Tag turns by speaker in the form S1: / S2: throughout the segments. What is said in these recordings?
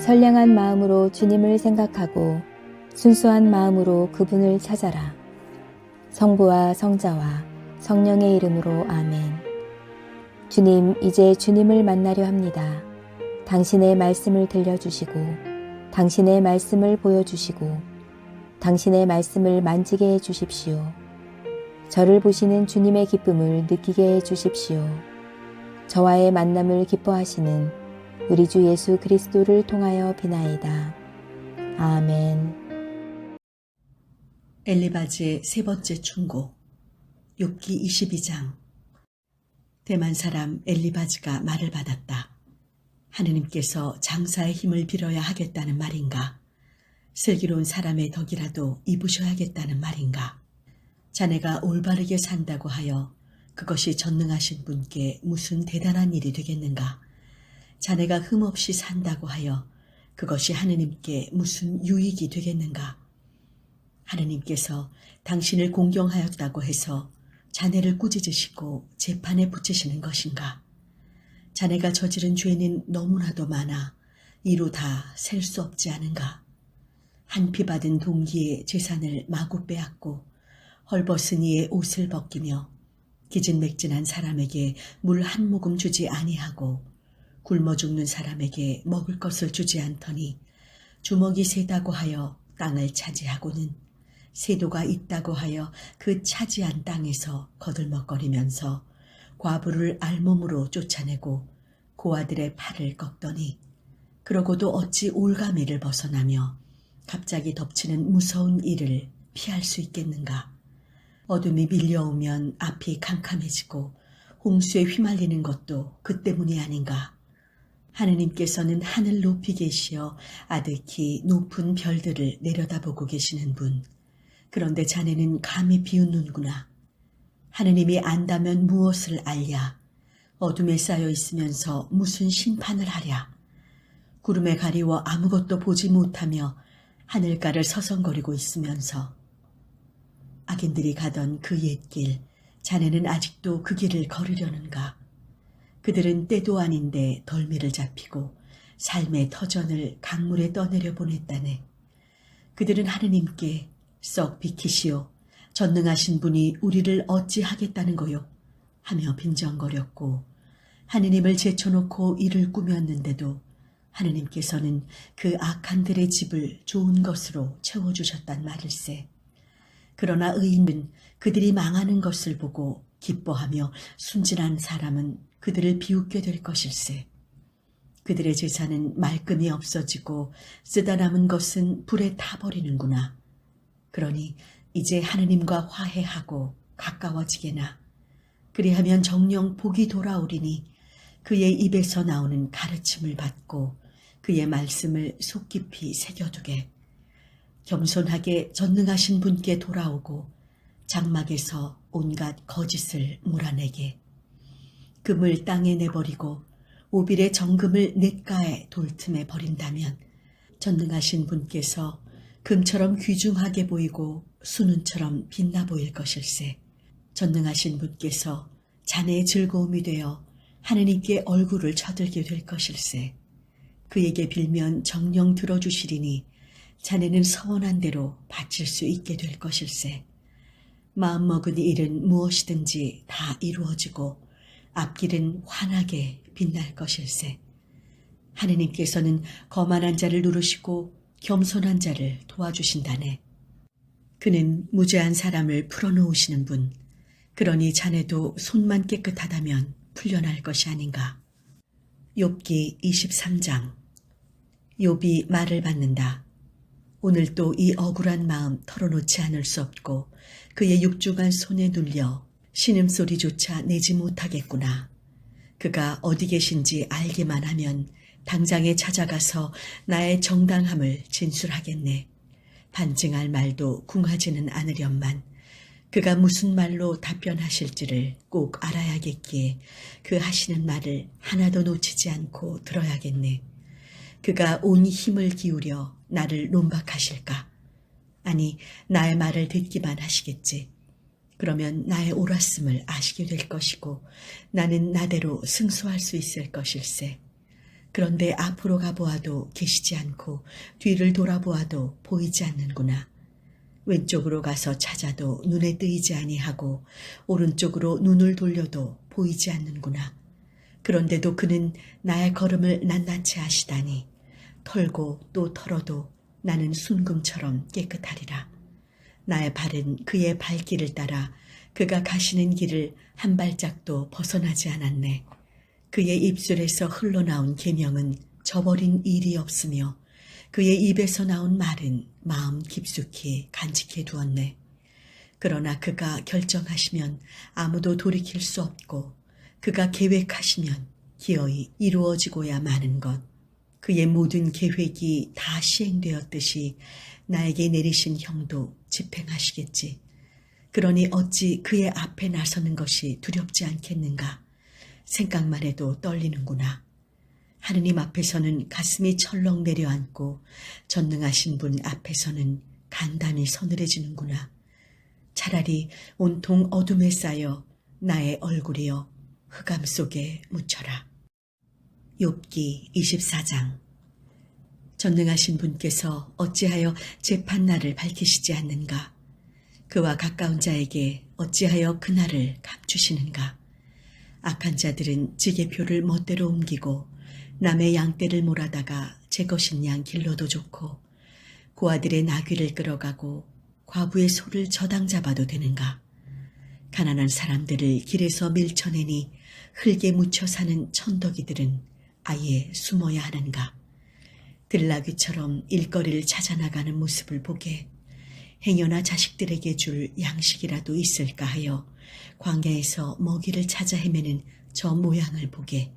S1: 선량한 마음으로 주님을 생각하고 순수한 마음으로 그분을 찾아라. 성부와 성자와 성령의 이름으로 아멘. 주님, 이제 주님을 만나려 합니다. 당신의 말씀을 들려주시고 당신의 말씀을 보여주시고 당신의 말씀을 만지게 해주십시오. 저를 보시는 주님의 기쁨을 느끼게 해주십시오. 저와의 만남을 기뻐하시는 우리 주 예수 그리스도를 통하여 비나이다. 아멘.
S2: 엘리바즈의 세 번째 충고. 욥기 22장. 대만 사람 엘리바즈가 말을 받았다. 하느님께서 장사의 힘을 빌어야 하겠다는 말인가? 슬기로운 사람의 덕이라도 입으셔야겠다는 말인가? 자네가 올바르게 산다고 하여 그것이 전능하신 분께 무슨 대단한 일이 되겠는가? 자네가 흠없이 산다고 하여 그것이 하느님께 무슨 유익이 되겠는가? 하느님께서 당신을 공경하였다고 해서 자네를 꾸짖으시고 재판에 붙이시는 것인가? 자네가 저지른 죄는 너무나도 많아 이루 다 셀 수 없지 않은가? 한 피 받은 동기의 재산을 마구 빼앗고 헐벗은 이의 옷을 벗기며 기진맥진한 사람에게 물 한 모금 주지 아니하고 굶어 죽는 사람에게 먹을 것을 주지 않더니 주먹이 세다고 하여 땅을 차지하고는 세도가 있다고 하여 그 차지한 땅에서 거들먹거리면서 과부를 알몸으로 쫓아내고 고아들의 팔을 꺾더니 그러고도 어찌 올가미를 벗어나며 갑자기 덮치는 무서운 일을 피할 수 있겠는가? 어둠이 밀려오면 앞이 캄캄해지고 홍수에 휘말리는 것도 그 때문이 아닌가? 하느님께서는 하늘 높이 계시어 아득히 높은 별들을 내려다보고 계시는 분. 그런데 자네는 감히 비웃는구나. 하느님이 안다면 무엇을 알랴? 어둠에 쌓여 있으면서 무슨 심판을 하랴? 구름에 가리워 아무것도 보지 못하며 하늘가를 서성거리고 있으면서 악인들이 가던 그 옛길, 자네는 아직도 그 길을 걸으려는가? 그들은 때도 아닌데 덜미를 잡히고 삶의 터전을 강물에 떠내려 보냈다네. 그들은 하느님께 썩 비키시오. 전능하신 분이 우리를 어찌하겠다는 거요? 하며 빈정거렸고 하느님을 제쳐놓고 이를 꾸몄는데도 하느님께서는 그 악한들의 집을 좋은 것으로 채워주셨단 말일세. 그러나 의인은 그들이 망하는 것을 보고 기뻐하며 순진한 사람은 그들을 비웃게 될 것일세. 그들의 재산은 말끔히 없어지고 쓰다 남은 것은 불에 타버리는구나. 그러니 이제 하느님과 화해하고 가까워지게나. 그리하면 정녕 복이 돌아오리니 그의 입에서 나오는 가르침을 받고 그의 말씀을 속 깊이 새겨두게. 겸손하게 전능하신 분께 돌아오고 장막에서 온갖 거짓을 몰아내게. 금을 땅에 내버리고 오빌의 정금을 냇가의 돌틈에 버린다면 전능하신 분께서 금처럼 귀중하게 보이고 순은처럼 빛나 보일 것일세. 전능하신 분께서 자네의 즐거움이 되어 하느님께 얼굴을 쳐들게 될 것일세. 그에게 빌면 정녕 들어주시리니 자네는 서원한 대로 바칠 수 있게 될 것일세. 마음먹은 일은 무엇이든지 다 이루어지고 앞길은 환하게 빛날 것일세. 하느님께서는 거만한 자를 누르시고 겸손한 자를 도와주신다네. 그는 무죄한 사람을 풀어놓으시는 분. 그러니 자네도 손만 깨끗하다면 풀려날 것이 아닌가. 욥기 23장. 욥이 말을 받는다. 오늘 또 이 억울한 마음 털어놓지 않을 수 없고 그의 육중한 손에 눌려 신음소리조차 내지 못하겠구나. 그가 어디 계신지 알기만 하면 당장에 찾아가서 나의 정당함을 진술하겠네. 반증할 말도 궁하지는 않으련만 그가 무슨 말로 답변하실지를 꼭 알아야겠기에 그 하시는 말을 하나도 놓치지 않고 들어야겠네. 그가 온 힘을 기울여 나를 논박하실까? 아니, 나의 말을 듣기만 하시겠지. 그러면 나의 옳았음을 아시게 될 것이고 나는 나대로 승소할 수 있을 것일세. 그런데 앞으로 가보아도 계시지 않고 뒤를 돌아보아도 보이지 않는구나. 왼쪽으로 가서 찾아도 눈에 띄지 아니하고 오른쪽으로 눈을 돌려도 보이지 않는구나. 그런데도 그는 나의 걸음을 낱낱이 하시다니 털고 또 털어도 나는 순금처럼 깨끗하리라. 나의 발은 그의 발길을 따라 그가 가시는 길을 한 발짝도 벗어나지 않았네. 그의 입술에서 흘러나온 계명은 저버린 일이 없으며 그의 입에서 나온 말은 마음 깊숙이 간직해 두었네. 그러나 그가 결정하시면 아무도 돌이킬 수 없고 그가 계획하시면 기어이 이루어지고야 마는 것. 그의 모든 계획이 다 시행되었듯이 나에게 내리신 형도 집행하시겠지. 그러니 어찌 그의 앞에 나서는 것이 두렵지 않겠는가. 생각만 해도 떨리는구나. 하느님 앞에서는 가슴이 철렁 내려앉고 전능하신 분 앞에서는 간담이 서늘해지는구나. 차라리 온통 어둠에 쌓여 나의 얼굴이여 흑암 속에 묻혀라. 욥기 24장. 전능하신 분께서 어찌하여 재판날을 밝히시지 않는가? 그와 가까운 자에게 어찌하여 그날을 감추시는가? 악한 자들은 지게표를 멋대로 옮기고 남의 양떼를 몰아다가 제 것인 양 길러도 좋고 고아들의 나귀를 끌어가고 과부의 소를 저당 잡아도 되는가? 가난한 사람들을 길에서 밀쳐내니 흙에 묻혀 사는 천덕이들은 아예 숨어야 하는가? 들나귀처럼 일거리를 찾아나가는 모습을 보게 행여나 자식들에게 줄 양식이라도 있을까 하여 광야에서 먹이를 찾아 헤매는 저 모양을 보게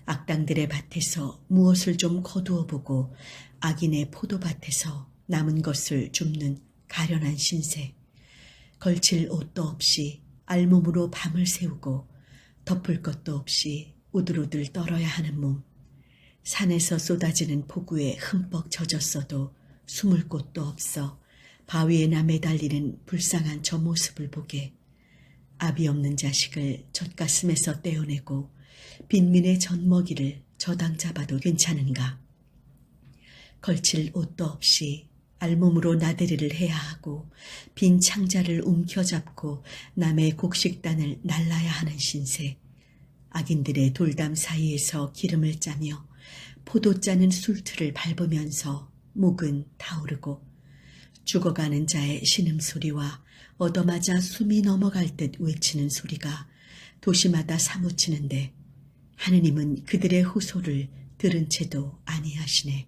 S2: 악당들의 밭에서 무엇을 좀 거두어 보고 악인의 포도밭에서 남은 것을 줍는 가련한 신세. 걸칠 옷도 없이 알몸으로 밤을 새우고 덮을 것도 없이 우들우들 떨어야 하는 몸. 산에서 쏟아지는 폭우에 흠뻑 젖었어도 숨을 곳도 없어 바위에나 매달리는 불쌍한 저 모습을 보게 아비 없는 자식을 젖가슴에서 떼어내고 빈민의 젖먹이를 저당 잡아도 괜찮은가? 걸칠 옷도 없이 알몸으로 나들이를 해야 하고 빈 창자를 움켜잡고 남의 곡식단을 날라야 하는 신세. 악인들의 돌담 사이에서 기름을 짜며 포도 짜는 술틀을 밟으면서 목은 타오르고 죽어가는 자의 신음소리와 얻어맞아 숨이 넘어갈 듯 외치는 소리가 도시마다 사무치는데 하느님은 그들의 호소를 들은 채도 아니하시네.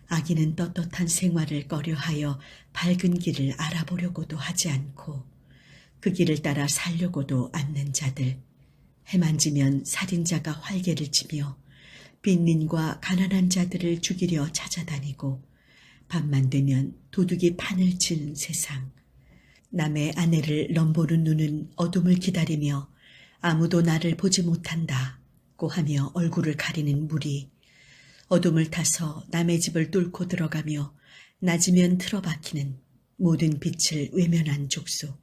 S2: 악인은 떳떳한 생활을 꺼려하여 밝은 길을 알아보려고도 하지 않고 그 길을 따라 살려고도 않는 자들. 해만지면 살인자가 활개를 치며 빈민과 가난한 자들을 죽이려 찾아다니고 밤만 되면 도둑이 판을 치는 세상. 남의 아내를 넘보는 눈은 어둠을 기다리며 아무도 나를 보지 못한다고 하며 얼굴을 가리는 무리. 어둠을 타서 남의 집을 뚫고 들어가며 낮이면 틀어박히는 모든 빛을 외면한 족속.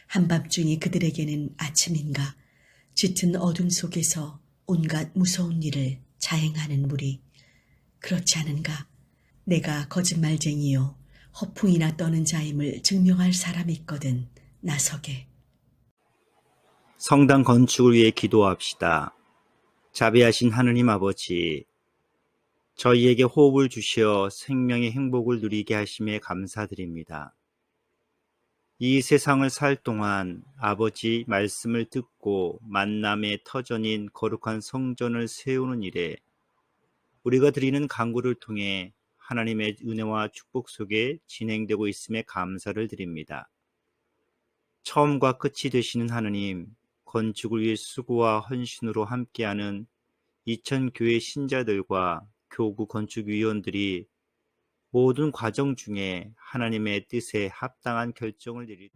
S2: 한밤중이 그들에게는 아침인가? 짙은 어둠 속에서 온갖 무서운 일을 자행하는 무리. 그렇지 않은가? 내가 거짓말쟁이요 허풍이나 떠는 자임을 증명할 사람이 있거든 나서게.
S3: 성당 건축을 위해 기도합시다. 자비하신 하느님 아버지, 저희에게 호흡을 주시어 생명의 행복을 누리게 하심에 감사드립니다. 이 세상을 살 동안 아버지 말씀을 듣고 만남의 터전인 거룩한 성전을 세우는 일에 우리가 드리는 간구를 통해 하나님의 은혜와 축복 속에 진행되고 있음에 감사를 드립니다. 처음과 끝이 되시는 하느님, 건축을 위해 수고와 헌신으로 함께하는 이천교회 신자들과 교구 건축위원들이 모든 과정 중에 하나님의 뜻에 합당한 결정을 내릴